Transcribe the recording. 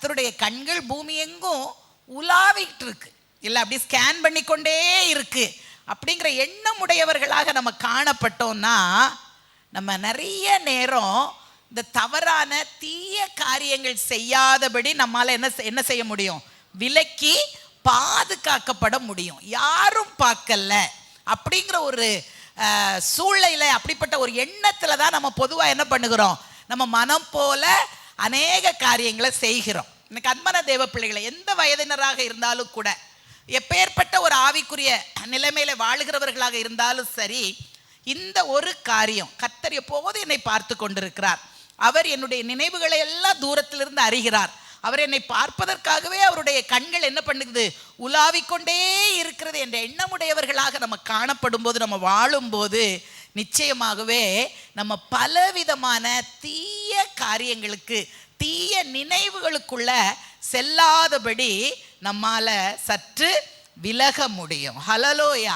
கர்த்தருடைய கண்கள் பூமி எங்கும் உலாவிட்டு இருக்கு, இல்லை அப்படி ஸ்கேன் பண்ணி கொண்டே இருக்கு அப்படிங்கிற எண்ணம் உடையவர்களாக நம்ம காணப்பட்டோம்னா நம்ம நிறைய நேரம் இந்த தவறான தீய காரியங்கள் செய்யாதபடி நம்மால என்ன செய்ய முடியும், விலக்கி பாதுகாக்கப்பட முடியும். யாரும் பார்க்கல அப்படிங்கிற ஒரு சூழ்நிலை, அப்படிப்பட்ட ஒரு எண்ணத்துல தான் நம்ம பொதுவாக என்ன பண்ணுகிறோம், நம்ம மனம் போல அநேக காரியங்களை செய்கிறோம். இன்னைக்கு அன்பான தேவ பிள்ளைகளை, எந்த வயதினராக இருந்தாலும் கூட, எப்பேற்பட்ட ஒரு ஆவிக்குரிய நிலைமையில வாழுகிறவர்களாக இருந்தாலும் சரி, இந்த ஒரு காரியம், கர்த்தர் எப்போது என்னை பார்த்து கொண்டிருக்கிறார், அவர் என்னுடைய நினைவுகளை எல்லாம் தூரத்திலிருந்து அறிகிறார், அவர் என்னை பார்ப்பதற்காகவே அவருடைய கண்கள் என்ன பண்ணுது, உலாவிக்கொண்டே இருக்கிறது என்ற எண்ணமுடையவர்களாக நம்ம காணப்படும் போது, நம்ம வாழும்போது நிச்சயமாகவே நம்ம பலவிதமான தீய காரியங்களுக்கு, தீய நினைவுகளுக்குள்ள செல்லாதபடி நம்மால சற்று விலக முடியும். ஹல்லேலூயா.